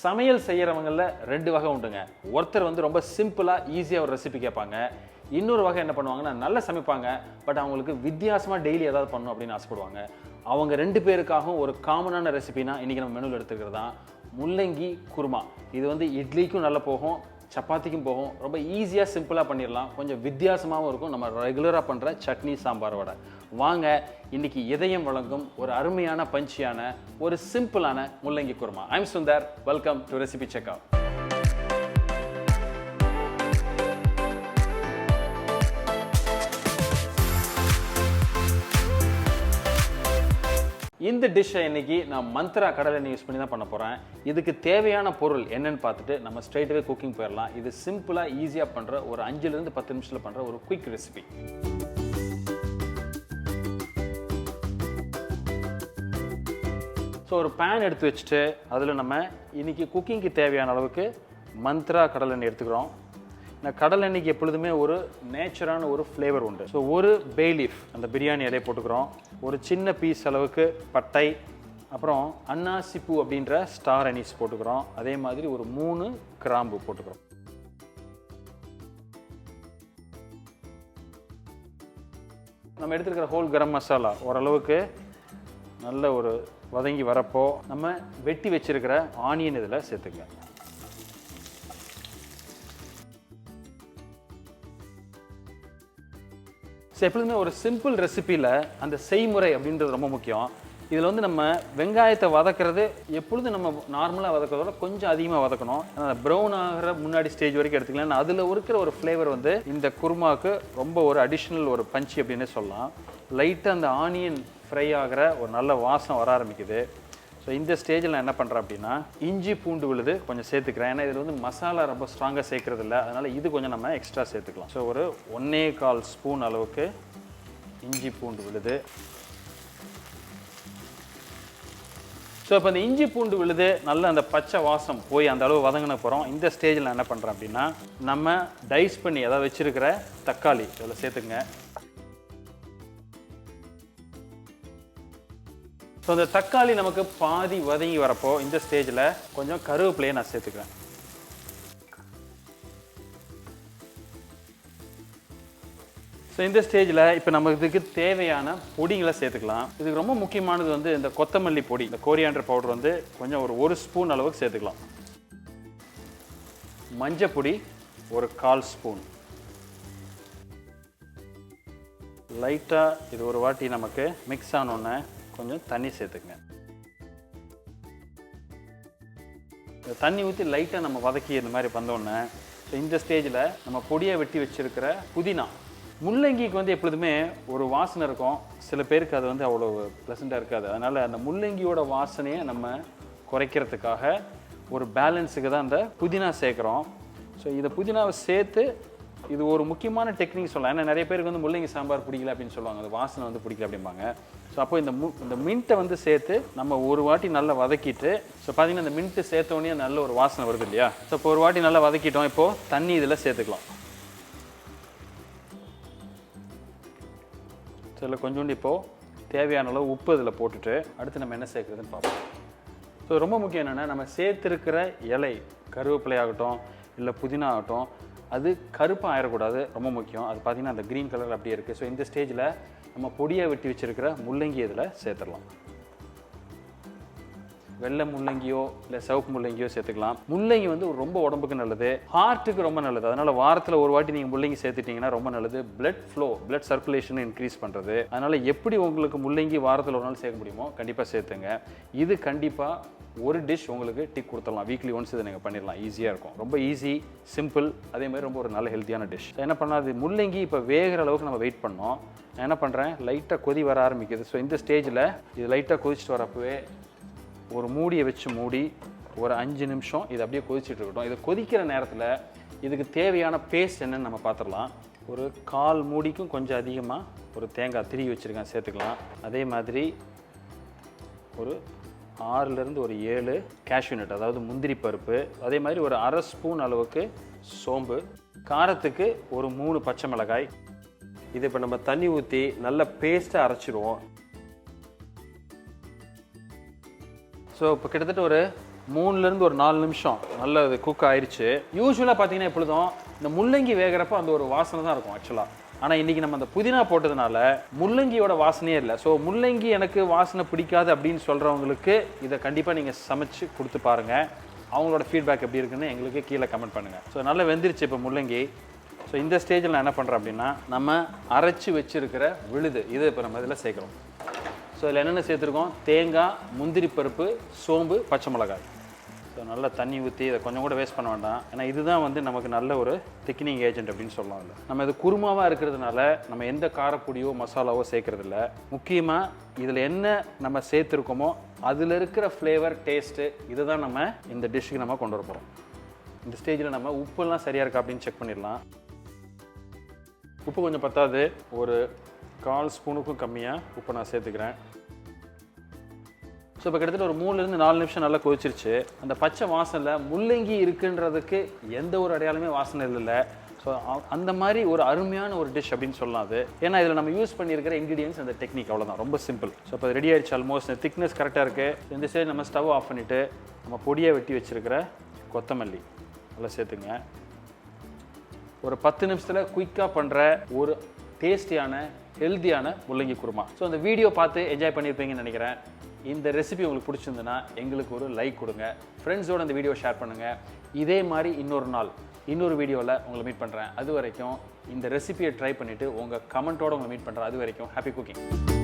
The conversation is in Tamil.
சமையல் செய்யறவங்கல ரெண்டு வகை உண்டுங்க. ஒருத்தர் வந்து ரொம்ப சிம்பிளா ஈஸியா ஒரு ரெசிபி கேட்பாங்க. இன்னொரு வகை என்ன பண்ணுவாங்கன்னா நல்லா சமைப்பாங்க, பட் அவங்களுக்கு வித்தியாசமா டெய்லி ஏதாவது பண்ணணும் அப்படின்னு ஆசைப்படுவாங்க. அவங்க ரெண்டு பேருக்காகவும் ஒரு காமனான ரெசிபினா இன்னைக்கு நம்ம மெனுவில் எடுத்துக்கிறது தான் முள்ளங்கி குருமா. இது வந்து இட்லிக்கும் நல்லா போகும், சப்பாத்திக்கும் போகும். ரொம்ப ஈஸியாக சிம்பிளாக பண்ணிடலாம். கொஞ்சம் வித்தியாசமாகவும் இருக்கும் நம்ம ரெகுலராக பண்ணுற சட்னி சாம்பாரோட. வாங்க இன்னைக்கு இதயம் வழங்கும் ஒரு அருமையான பஞ்சியான ஒரு சிம்பிளான முள்ளங்கி kurma. I'm Sundar, welcome to recipe checkout. இந்த டிஷ்ஷை இன்னைக்கு நான் மந்த்ரா கடலை எண்ணெய் யூஸ் பண்ணி தான் பண்ண போகிறேன். இதுக்கு தேவையான பொருள் என்னன்னு பார்த்துட்டு நம்ம ஸ்ட்ரைட்டாகவே குக்கிங் போயிடலாம். இது சிம்பிளாக ஈஸியாக பண்ணுற ஒரு 5லேருந்து 10 நிமிஷத்தில் பண்ணுற ஒரு குயிக் ரெசிபி. ஸோ ஒரு பேன் எடுத்து வச்சுட்டு அதில் நம்ம இன்னைக்கு குக்கிங்க்கு தேவையான அளவுக்கு மந்த்ரா கடலை எண்ணெய் எடுத்துக்கிறோம். இந்த கடலை எண்ணெய்க்கு எப்பொழுதுமே ஒரு நேச்சுரான ஒரு ஃப்ளேவர் உண்டு. ஸோ ஒரு பே லீஃப் அந்த பிரியாணி இலையை போட்டுக்கிறோம். ஒரு சின்ன பீஸ் அளவுக்கு பட்டை, அப்புறம் அன்னாசி பூ அப்படின்ற ஸ்டார் அனீஸ் போட்டுக்கிறோம். அதே மாதிரி ஒரு 3 கிராம்பு போட்டுக்கிறோம். நம்ம எடுத்துக்கிற ஹோல் கரம் மசாலா ஓரளவுக்கு நல்ல ஒரு வதங்கி வரப்போ நம்ம வெட்டி வச்சிருக்கிற ஆனியன் இதில் சேர்த்துங்க. எப்பொழுதுமே ஒரு சிம்பிள் ரெசிபியில் அந்த செய்முறை அப்படின்றது ரொம்ப முக்கியம். இதில் வந்து நம்ம வெங்காயத்தை வதக்கிறது எப்பொழுதும் நம்ம நார்மலாக வதக்கிறதோட கொஞ்சம் அதிகமாக வதக்கணும். ப்ரௌன் ஆகிற முன்னாடி ஸ்டேஜ் வரைக்கும் எடுத்துக்கலாம். அதில் இருக்கிற ஒரு ஃப்ளேவர் வந்து இந்த குருமாவுக்கு ரொம்ப ஒரு அடிஷ்னல் ஒரு பஞ்சி அப்படின்னே சொல்லலாம். லைட்டாக அந்த ஆனியன் ஃப்ரை ஆகிற ஒரு நல்ல வாசம் வர ஆரம்பிக்குது. ஸோ இந்த ஸ்டேஜில் நான் என்ன பண்ணுறேன் அப்படின்னா இஞ்சி பூண்டு விழுது கொஞ்சம் சேர்த்துக்கிறேன். ஏன்னா இதில் வந்து மசாலா ரொம்ப ஸ்ட்ராங்காக சேர்க்கறது இல்லை, அதனால் இது கொஞ்சம் நம்ம எக்ஸ்ட்ரா சேர்த்துக்கலாம். ஸோ ஒரு 1.25 ஸ்பூன் அளவுக்கு இஞ்சி பூண்டு விழுது. ஸோ இப்போ இந்த இஞ்சி பூண்டு விழுது நல்ல அந்த பச்சை வாசம் போய் அந்த அளவு வதங்கின போகிறோம். இந்த ஸ்டேஜில் நான் என்ன பண்ணுறேன் அப்படின்னா நம்ம டைஸ் பண்ணி அதாவது வச்சுருக்கிற தக்காளி இதில் சேர்த்துக்குங்க. ஸோ இந்த தக்காளி நமக்கு பாதி வதங்கி வரப்போ இந்த ஸ்டேஜில் கொஞ்சம் கருவேப்பிலையை நான் சேர்த்துக்கிறேன். ஸோ இந்த ஸ்டேஜில் இப்போ நம்ம இதுக்கு தேவையான பொடிகளை சேர்த்துக்கலாம். இதுக்கு ரொம்ப முக்கியமானது வந்து இந்த கொத்தமல்லி பொடி, இந்த கோரியாண்டர் பவுடர் வந்து கொஞ்சம் ஒரு 1 ஸ்பூன் அளவுக்கு சேர்த்துக்கலாம். மஞ்சள் பொடி ஒரு 1/4 ஸ்பூன். லைட்டாக இது ஒரு வாட்டி நமக்கு மிக்ஸ் ஆனோன்னே கொஞ்சம் தண்ணி சேர்த்துக்குங்க. தண்ணி ஊற்றி லைட்டாக நம்ம வதக்கி இந்த மாதிரி வந்தோடனே ஸோ இந்த ஸ்டேஜில் நம்ம பொடியை வெட்டி வச்சுருக்கிற புதினா. முள்ளங்கிக்கு வந்து எப்பொழுதுமே ஒரு வாசனை இருக்கும், சில பேருக்கு அது வந்து அவ்வளோ ப்ளசண்ட்டாக இருக்காது. அதனால் அந்த முள்ளங்கியோட வாசனையை நம்ம குறைக்கிறதுக்காக ஒரு பேலன்ஸுக்கு தான் அந்த புதினா சேர்க்குறோம். ஸோ இதை புதினாவை சேர்த்து இது ஒரு முக்கியமான டெக்னிக் சொல்லலாம். ஏன்னா நிறைய பேருக்கு வந்து முள்ளங்கி சாம்பார் பிடிக்கல அப்படின்னு சொல்லுவாங்க, அது வாசனை வந்து பிடிக்கல அப்படிம்பாங்க. ஸோ அப்போ இந்த மின்ட்டை வந்து சேர்த்து நம்ம ஒரு வாட்டி நல்லா வதக்கிட்டு, ஸோ பார்த்தீங்கன்னா இந்த மின்ட்டு சேர்த்தோடனே நல்ல ஒரு வாசனை வருது இல்லையா. ஸோ இப்போ ஒரு வாட்டி நல்லா வதக்கிட்டோம். இப்போது தண்ணி இதில் சேர்த்துக்கலாம். ஸோ இதில் கொஞ்சோண்டு இப்போது தேவையான அளவு உப்பு இதில் போட்டுட்டு அடுத்து நம்ம என்ன சேர்க்குறதுன்னு பார்ப்போம். ஸோ ரொம்ப முக்கியம் என்னென்னா நம்ம சேர்த்துருக்கிற இலை கருவேப்பிலை ஆகட்டும் இல்லை புதினா ஆகட்டும் அது கருப்பாக ஆயிடக்கூடாது, ரொம்ப முக்கியம். அது பார்த்திங்கன்னா அந்த க்ரீன் கலர் அப்படியே இருக்குது. ஸோ இந்த ஸ்டேஜில் நம்ம பொடியை வெட்டி வச்சுருக்கிற முள்ளங்கி இதில் சேர்த்துடலாம். வெள்ளை முள்ளங்கியோ இல்லை சிவப்பு முள்ளங்கியோ சேர்த்துக்கலாம். முள்ளங்கி வந்து ரொம்ப உடம்புக்கு நல்லது, ஹார்ட்டுக்கு ரொம்ப நல்லது. அதனால் வாரத்தில் ஒரு வாட்டி நீங்கள் முள்ளங்கி சேர்த்துட்டிங்கன்னா ரொம்ப நல்லது. பிளட் ஃப்ளோ, பிளட் சர்க்குலேஷனை இன்க்ரீஸ் பண்ணுறது. அதனால் எப்படி உங்களுக்கு முள்ளங்கி வாரத்தில் ஒரு நாள் சேர்க்க முடியுமோ கண்டிப்பாக சேர்த்துங்க. இது கண்டிப்பாக ஒரு டிஷ் உங்களுக்கு டிக் கொடுத்துடலாம். வீக்லி ஒன்ஸ் இதை நீங்கள் பண்ணிடலாம். ஈஸியாக இருக்கும், ரொம்ப ஈஸி, சிம்பிள், அதே மாதிரி ரொம்ப ஒரு நல்ல ஹெல்த்தியான டிஷ். என்ன பண்ணாது முள்ளங்கி இப்போ வேகிற அளவுக்கு நம்ம வெயிட் பண்ணோம். நான் என்ன பண்ணுறேன், லைட்டாக கொதி வர ஆரம்பிக்குது. ஸோ இந்த ஸ்டேஜில் இது லைட்டாக கொதிச்சுட்டு வரப்பவே ஒரு மூடியை வச்சு மூடி ஒரு 5 நிமிஷம் இது அப்படியே கொதிச்சுட்டு இருக்கட்டும். இது கொதிக்கிற நேரத்தில் இதுக்கு தேவையான பேஸ்ட் என்னன்னு நம்ம பார்த்துடலாம். ஒரு 1/4 மூடிக்கும் கொஞ்சம் அதிகமாக ஒரு தேங்காய் திருவி வச்சுருக்கேன், சேர்த்துக்கலாம். அதே மாதிரி ஒரு 6லேருந்து ஒரு 7 கேஷ்யூ நட், அதாவது முந்திரி பருப்பு. அதே மாதிரி ஒரு 1/2 ஸ்பூன் அளவுக்கு சோம்பு. காரத்துக்கு ஒரு 3 பச்சை மிளகாய். இது இப்போ நம்ம தண்ணி ஊற்றி நல்ல பேஸ்ட்டாக அரைச்சிடுவோம். ஸோ இப்போ கிட்டத்தட்ட ஒரு 3லேருந்து ஒரு 4 நிமிஷம் நல்லா அது குக் ஆயிடுச்சு. யூஸ்வலாக பார்த்தீங்கன்னா எப்பொழுதும் இந்த முள்ளங்கி வேகிறப்ப அந்த ஒரு வாசனை தான் இருக்கும் ஆக்சுவலாக. ஆனால் இன்றைக்கி நம்ம அந்த புதினா போட்டதுனால முள்ளங்கியோட வாசனையே இல்லை. ஸோ முள்ளங்கி எனக்கு வாசனை பிடிக்காது அப்படின்னு சொல்கிறவங்களுக்கு இதை கண்டிப்பாக நீங்கள் சமைச்சு கொடுத்து பாருங்கள். அவங்களோட ஃபீட்பேக் எப்படி இருக்குன்னு எங்களுக்கு கீழே கமெண்ட் பண்ணுங்கள். ஸோ நல்லா வெந்துருச்சு இப்போ முள்ளங்கி. ஸோ இந்த ஸ்டேஜில் நான் என்ன பண்ணுறேன் அப்படின்னா, நம்ம அரைச்சி வச்சுருக்கிற விழுது இது இப்போ நம்ம இதில் சேர்க்குறோம். ஸோ இதில் என்னென்ன சேர்த்துருக்கோம், தேங்காய், முந்திரி பருப்பு, சோம்பு, பச்சை மிளகாய். ஸோ நல்லா தண்ணி ஊற்றி இதை கொஞ்சம் கூட வேஸ்ட் பண்ண வேண்டாம். ஏன்னா இதுதான் வந்து நமக்கு நல்ல ஒரு திக்னிங் ஏஜென்ட் அப்படின்னு சொல்லலாம். இல்லை நம்ம இது குருமாவாக இருக்கிறதுனால நம்ம எந்த காரப்பொடியோ மசாலாவோ சேர்க்குறதில்ல. முக்கியமாக இதில் என்ன நம்ம சேர்த்துருக்கோமோ அதில் இருக்கிற ஃப்ளேவர், டேஸ்ட்டு இதை தான் நம்ம இந்த டிஷ்ஷுக்கு நம்ம கொண்டு வர போகிறோம். இந்த ஸ்டேஜில் நம்ம உப்புலாம் சரியாக இருக்கா அப்படின்னு செக் பண்ணிடலாம். உப்பு கொஞ்சம் பத்தாது, ஒரு 1/4 ஸ்பூனுக்கும் கம்மியாக உப்பு நான் சேர்த்துக்கிறேன். ஸோ இப்போ கிட்டத்தட்ட ஒரு 3லேருந்து 4 நிமிஷம் நல்லா கொதிச்சிருச்சு. அந்த பச்சை வாசனில் முள்ளங்கி இருக்குன்றதுக்கு எந்த ஒரு அடையாளமே வாசனை இல்லை. ஸோ அந்த மாதிரி ஒரு அருமையான ஒரு டிஷ் அப்படின்னு சொல்லலாம் அது. ஏன்னா இதில் நம்ம யூஸ் பண்ணியிருக்கிற இன்க்ரீடியன்ஸ் அந்த டெக்னிக் அவ்வளோதான், ரொம்ப சிம்பிள். ஸோ இப்போ ரெடி ஆயிடுச்சு ஆல்மோஸ்ட். திக்னஸ் கரெக்டாக இருக்குது. இந்த சைடு நம்ம ஸ்டவ் ஆஃப் பண்ணிவிட்டு நம்ம பொடியாக வெட்டி வச்சுருக்கிற கொத்தமல்லி நல்லா சேர்த்துங்க. ஒரு 10 நிமிஷத்தில் குயிக்காக பண்ணுற ஒரு டேஸ்டியான ஹெல்த்தியான முள்ளங்கி குருமா. ஸோ அந்த வீடியோ பார்த்து என்ஜாய் பண்ணியிருப்பீங்கன்னு நினைக்கிறேன். இந்த ரெசிபி உங்களுக்கு பிடிச்சிருந்துன்னா எங்களுக்கு ஒரு லைக் கொடுங்க, ஃப்ரெண்ட்ஸோடு அந்த வீடியோ ஷேர் பண்ணுங்கள். இதே மாதிரி இன்னொரு நாள் இன்னொரு வீடியோவில் உங்களை மீட் பண்ணுறேன். அது வரைக்கும் இந்த ரெசிபியை ட்ரை பண்ணிவிட்டு உங்கள் கமெண்ட்டோடு உங்களை மீட் பண்ணுறேன். அது வரைக்கும் ஹாப்பி குக்கிங்.